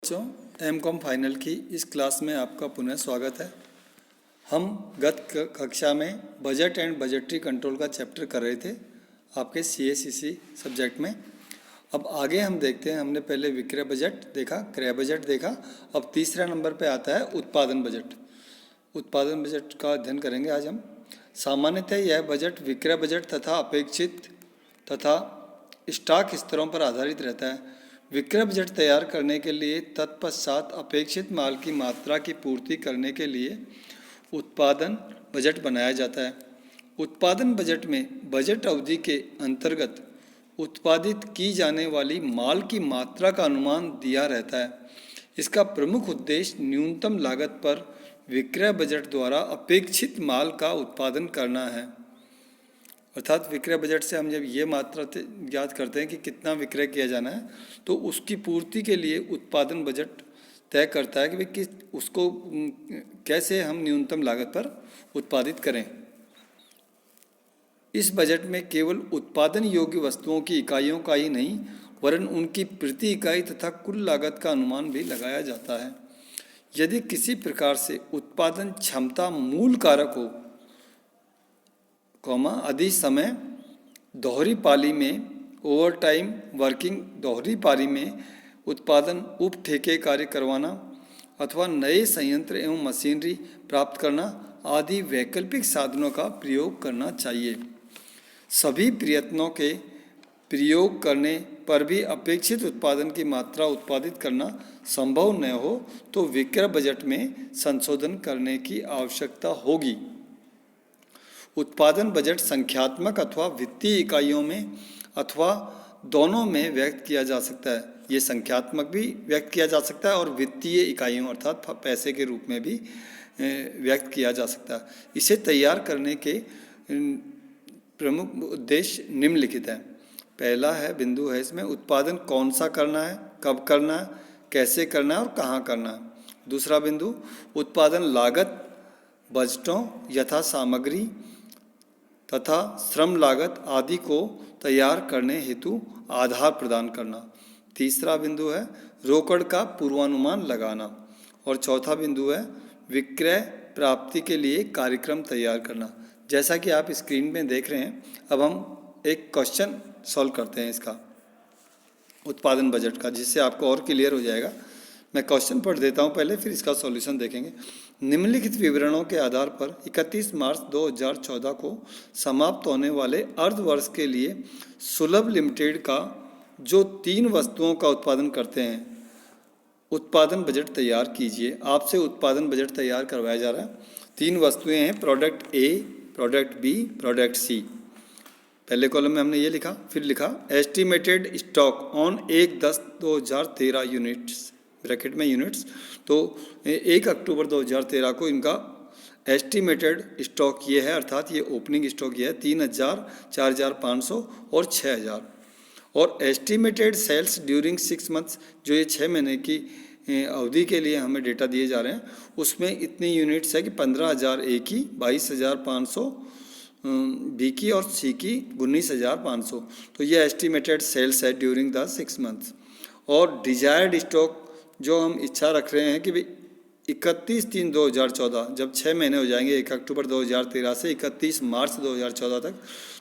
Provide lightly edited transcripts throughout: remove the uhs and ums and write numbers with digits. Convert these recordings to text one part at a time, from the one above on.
बच्चों, MCom final की इस क्लास में आपका पुनः स्वागत है। हम गत कक्षा में बजट एंड बजटरी कंट्रोल का चैप्टर कर रहे थे आपके CACC सब्जेक्ट में। अब आगे हम देखते हैं। हमने पहले विक्रय बजट देखा, क्रय बजट देखा। अब तीसरा नंबर पे आता है उत्पादन बजट। उत्पादन बजट का अध्ययन करेंगे आज हम। सामान्यतः यह बजट विक्रय बजट तथा अपेक्षित तथा स्टॉक स्तरों पर आधारित रहता है। विक्रय बजट तैयार करने के लिए तत्पश्चात अपेक्षित माल की मात्रा की पूर्ति करने के लिए उत्पादन बजट बनाया जाता है। उत्पादन बजट में बजट अवधि के अंतर्गत उत्पादित की जाने वाली माल की मात्रा का अनुमान दिया रहता है। इसका प्रमुख उद्देश्य न्यूनतम लागत पर विक्रय बजट द्वारा अपेक्षित माल का उत्पादन करना है। अर्थात विक्रय बजट से हम जब ये मात्रा ज्ञात करते हैं कि कितना विक्रय किया जाना है, तो उसकी पूर्ति के लिए उत्पादन बजट तय करता है कि भाई उसको कैसे हम न्यूनतम लागत पर उत्पादित करें। इस बजट में केवल उत्पादन योग्य वस्तुओं की इकाइयों का ही नहीं, वरन उनकी प्रति इकाई तथा कुल लागत का अनुमान भी लगाया जाता है। यदि किसी प्रकार से उत्पादन क्षमता मूल कारक हो, अधिक समय दोहरी पाली में ओवर टाइम वर्किंग दोहरी पाली में उत्पादन उप ठेके कार्य करवाना अथवा नए संयंत्र एवं मशीनरी प्राप्त करना आदि वैकल्पिक साधनों का प्रयोग करना चाहिए। सभी प्रयत्नों के प्रयोग करने पर भी अपेक्षित उत्पादन की मात्रा उत्पादित करना संभव न हो तो विक्रय बजट में संशोधन करने की आवश्यकता होगी। उत्पादन बजट संख्यात्मक अथवा वित्तीय इकाइयों में अथवा दोनों में व्यक्त किया जा सकता है। ये संख्यात्मक भी व्यक्त किया जा सकता है और वित्तीय इकाइयों अर्थात पैसे के रूप में भी व्यक्त किया जा सकता है। इसे तैयार करने के प्रमुख उद्देश्य निम्नलिखित हैं। पहला है बिंदु है इसमें उत्पादन कौन सा करना है, कब करना है, कैसे करना है और कहाँ करना है। दूसरा बिंदु उत्पादन लागत बजटों यथा सामग्री तथा श्रम लागत आदि को तैयार करने हेतु आधार प्रदान करना। तीसरा बिंदु है रोकड़ का पूर्वानुमान लगाना। और चौथा बिंदु है विक्रय प्राप्ति के लिए कार्यक्रम तैयार करना। जैसा कि आप स्क्रीन में देख रहे हैं, अब हम एक क्वेश्चन सॉल्व करते हैं इसका उत्पादन बजट का, जिससे आपको और क्लियर हो जाएगा। मैं क्वेश्चन पढ़ देता हूं पहले, फिर इसका सॉल्यूशन देखेंगे। निम्नलिखित विवरणों के आधार पर 31 मार्च 2014 को समाप्त होने वाले अर्ध वर्ष के लिए सुलभ लिमिटेड का जो 3 वस्तुओं का उत्पादन करते हैं उत्पादन बजट तैयार कीजिए। आपसे उत्पादन बजट तैयार करवाया जा रहा है। 3 वस्तुएं हैं, product A, product B, product C. पहले कॉलम में हमने ये लिखा, फिर लिखा estimated stock on 1/10/2013 units, bracket में यूनिट्स। तो 1 अक्टूबर 2013 को इनका एस्टिमेटेड स्टॉक ये है, अर्थात ये ओपनिंग स्टॉक ये है 3000, 4500 और 6000। और एस्टिमेटेड सेल्स ड्यूरिंग 6 मंथ्स, जो ये 6 महीने की अवधि के लिए हमें डेटा दिए जा रहे हैं, उसमें इतनी यूनिट्स है कि 15,000 ए की, 22,500 बी की और सी की 19,500। तो ये एस्टिमेटेड सेल्स है ड्यूरिंग द 6 मंथ्स। और डिजायर्ड स्टॉक जो हम इच्छा रख रहे हैं कि भाई 31/3/2014, जब 6 महीने हो जाएंगे 1 अक्टूबर 2013 से 31 मार्च 2014 तक,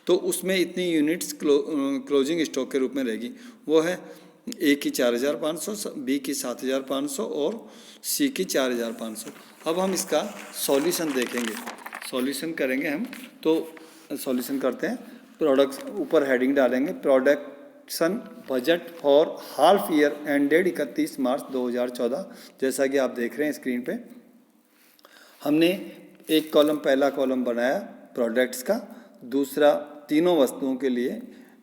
तो उसमें इतनी यूनिट्स क्लोजिंग स्टॉक के रूप में रहेगी। वो है ए की 4,500, बी की 7,500 और सी की 4,500। अब हम इसका सॉल्यूशन देखेंगे, सॉल्यूशन करेंगे हम। तो सॉल्यूशन करते हैं। प्रोडक्ट ऊपर हेडिंग डालेंगे production budget for half year ended 31 मार्च 2014। जैसा कि आप देख रहे हैं स्क्रीन पे, हमने एक कॉलम, पहला कॉलम बनाया प्रोडक्ट्स का, दूसरा तीनों वस्तुओं के लिए,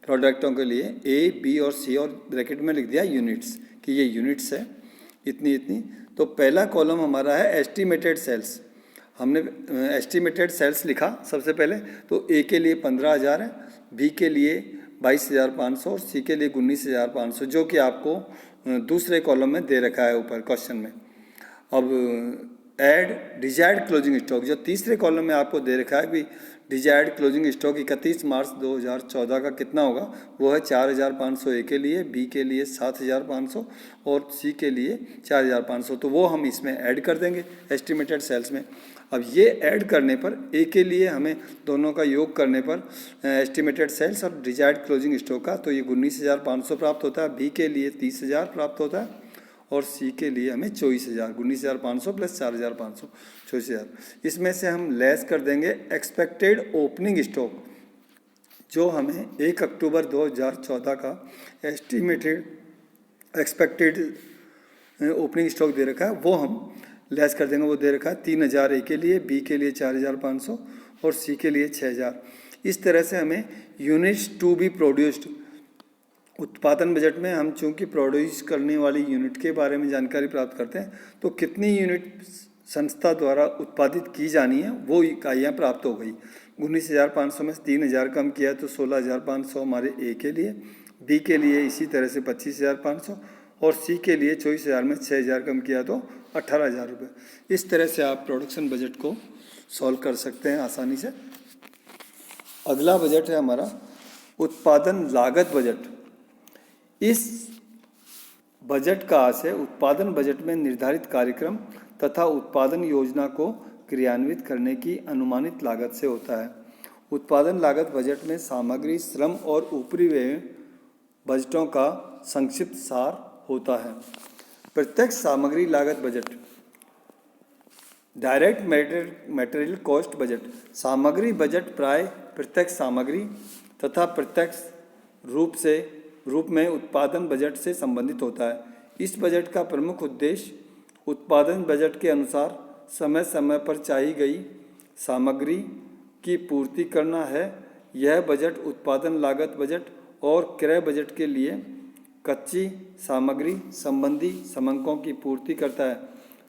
प्रोडक्टों के लिए ए, बी और सी, और ब्रैकेट में लिख दिया यूनिट्स कि ये यूनिट्स है इतनी इतनी। तो पहला कॉलम हमारा है एस्टिमेटेड सेल्स। हमने एस्टिमेटेड सेल्स लिखा सबसे पहले। तो ए के लिए 15,000 है, बी के लिए 22,500 और सी के लिए 19,500, जो कि आपको दूसरे कॉलम में दे रखा है ऊपर क्वेश्चन में। अब ऐड डिजायर्ड क्लोजिंग स्टॉक, जो तीसरे कॉलम में आपको दे रखा है कि डिजायर्ड क्लोजिंग स्टॉक 31 मार्च 2014 का कितना होगा, वो है 4,500 ए के लिए, बी के लिए 7,500 और सी के लिए 4,500। तो वो हम इसमें ऐड कर देंगे एस्टिमेटेड सेल्स में। अब ये ऐड करने पर ए के लिए हमें दोनों का योग करने पर एस्टिमेटेड सेल्स और डिजायर्ड क्लोजिंग स्टॉक का तो ये 19,500 प्राप्त होता है, बी के लिए 30,000 प्राप्त होता है और सी के लिए हमें 24,000, 19,500 प्लस 4,500, 24,000। इसमें से हम लेस कर देंगे एक्सपेक्टेड ओपनिंग स्टॉक, जो हमें 1 अक्टूबर 2014 का एस्टिमेटेड एक्सपेक्टेड ओपनिंग स्टॉक दे रखा है, वो हम लेस कर देंगे। वो दे रखा है 3,000 ए के लिए, बी के लिए 4,500 और सी के लिए 6,000। इस तरह से हमें यूनिट्स टू बी प्रोड्यूस्ड, उत्पादन बजट में हम चूंकि प्रोड्यूस करने वाली यूनिट के बारे में जानकारी प्राप्त करते हैं, तो कितनी यूनिट संस्था द्वारा उत्पादित की जानी है वो इकाइयाँ प्राप्त हो गई। 19,500 में से 3,000 कम किया तो 16,500 हमारे ए के लिए, बी के लिए इसी तरह से 25,500 और सी के लिए 24,000 में 6,000 कम किया तो 18,000 रुपये। इस तरह से आप प्रोडक्शन बजट को सॉल्व कर सकते हैं आसानी से। अगला बजट है हमारा उत्पादन लागत बजट। इस बजट का आशय उत्पादन बजट में निर्धारित कार्यक्रम तथा उत्पादन योजना को क्रियान्वित करने की अनुमानित लागत से होता है। उत्पादन लागत बजट में सामग्री, श्रम और ऊपरी व्यय बजटों का संक्षिप्त सार होता है। प्रत्यक्ष सामग्री लागत budget, direct material cost budget. सामग्री बजट प्राय प्रत्यक्ष सामग्री तथा प्रत्यक्ष रूप में उत्पादन बजट से संबंधित होता है। इस बजट का प्रमुख उद्देश्य उत्पादन बजट के अनुसार समय समय पर चाहिए गई सामग्री की पूर्ति करना है। यह बजट उत्पादन लागत बजट और क्रय बजट के लिए कच्ची सामग्री संबंधी समंकों की पूर्ति करता है।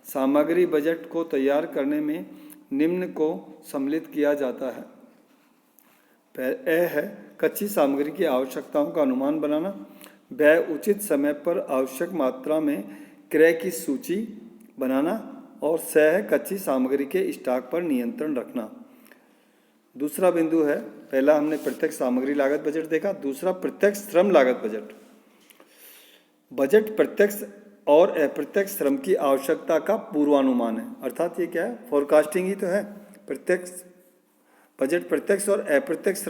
सामग्री बजट को तैयार करने में निम्न को सम्मिलित किया जाता है। ए है कच्ची सामग्री की आवश्यकताओं का अनुमान बनाना, वह उचित समय पर आवश्यक मात्रा में क्रय की सूची बनाना और स है कच्ची सामग्री के स्टॉक पर नियंत्रण रखना। दूसरा बिंदु है, पहला हमने प्रत्यक्ष सामग्री लागत बजट देखा, दूसरा प्रत्यक्ष श्रम लागत बजट। बजट प्रत्यक्ष और अप्रत्यक्ष श्रम की आवश्यकता का पूर्वानुमान है, अर्थात ये क्या है, फोरकास्टिंग ही तो है। प्रत्यक्ष बजट प्रत्यक्ष और अप्रत्यक्ष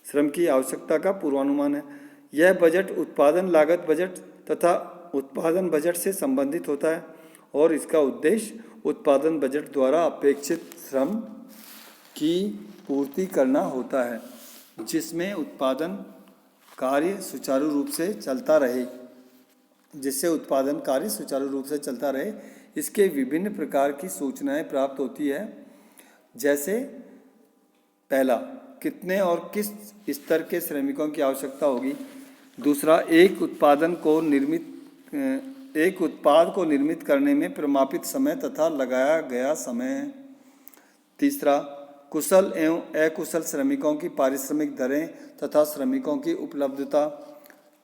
श्रम की आवश्यकता का पूर्वानुमान है। यह बजट उत्पादन लागत बजट तथा उत्पादन बजट से संबंधित होता है और इसका उद्देश्य उत्पादन बजट द्वारा अपेक्षित श्रम की पूर्ति करना होता है, जिसमें उत्पादन कार्य सुचारू रूप से चलता रहे, इसके विभिन्न प्रकार की सूचनाएं प्राप्त होती है। जैसे पहला, कितने और किस स्तर के श्रमिकों की आवश्यकता होगी। दूसरा, एक उत्पाद को निर्मित करने में प्रमापित समय तथा लगाया गया समय। तीसरा, कुशल एवं अकुशल श्रमिकों की पारिश्रमिक दरें तथा श्रमिकों की उपलब्धता।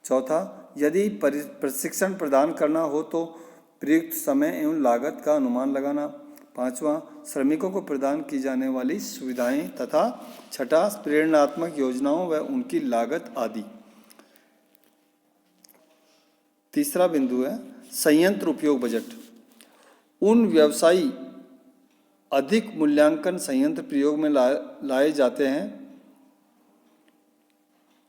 चौथा, यदि प्रशिक्षण प्रदान करना हो तो प्रयुक्त समय एवं लागत का अनुमान लगाना। पांचवा, श्रमिकों को प्रदान की जाने वाली सुविधाएं तथा छठा, प्रेरणात्मक योजनाओं व उनकी लागत आदि। तीसरा बिंदु है संयंत्र उपयोग बजट। उन व्यवसायी अधिक मूल्यांकन संयंत्र प्रयोग में लाए जाते हैं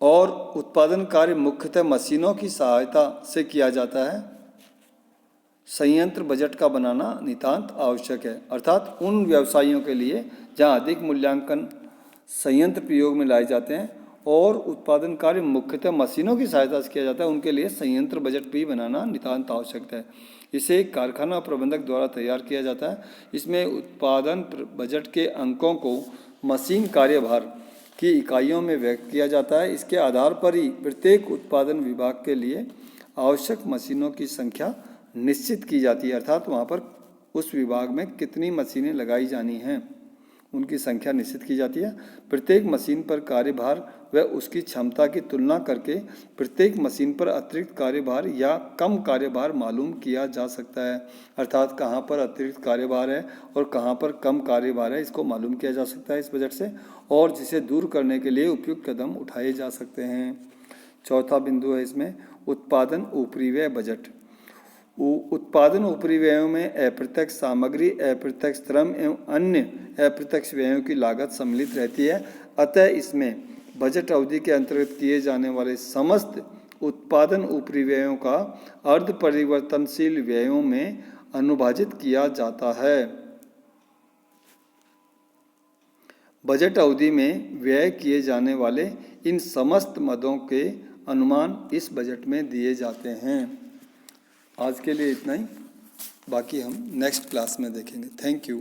और उत्पादन कार्य मुख्यतः मशीनों की सहायता से किया जाता है। संयंत्र बजट का बनाना नितांत आवश्यक है, अर्थात उन व्यवसायियों के लिए जहां अधिक मूल्यांकन संयंत्र प्रयोग में लाए जाते हैं और उत्पादन कार्य मुख्यतः मशीनों की सहायता से किया जाता है, उनके लिए संयंत्र बजट भी बनाना नितांत आवश्यक है। इसे कारखाना प्रबंधक द्वारा तैयार किया जाता है। इसमें उत्पादन बजट के अंकों को मशीन कार्यभार की इकाइयों में व्यक्त किया जाता है। इसके आधार पर ही प्रत्येक उत्पादन विभाग के लिए आवश्यक मशीनों की संख्या निश्चित की जाती है, अर्थात वहाँ पर उस विभाग में कितनी मशीनें लगाई जानी हैं उनकी संख्या निश्चित की जाती है। प्रत्येक मशीन पर कार्यभार व उसकी क्षमता की तुलना करके प्रत्येक मशीन पर अतिरिक्त कार्यभार या कम कार्यभार मालूम किया जा सकता है। अर्थात कहाँ पर अतिरिक्त कार्यभार है और कहाँ पर कम कार्यभार है, इसको मालूम किया जा सकता है इस बजट से, और जिसे दूर करने के लिए उपयुक्त कदम उठाए जा सकते हैं। चौथा बिंदु है इसमें उत्पादन उपरिव्यय बजट। उत्पादन उपरिव्ययों में अप्रत्यक्ष सामग्री, अप्रत्यक्ष श्रम एवं अन्य अप्रत्यक्ष व्ययों की लागत सम्मिलित रहती है। अतः इसमें बजट अवधि के अंतर्गत किए जाने वाले समस्त उत्पादन उपरिव्ययों का अर्ध परिवर्तनशील व्ययों में अनुभाजित किया जाता है। बजट अवधि में व्यय किए जाने वाले इन समस्त मदों के अनुमान इस बजट में दिए जाते हैं। आज के लिए इतना ही, बाकी हम नेक्स्ट क्लास में देखेंगे। Thank you.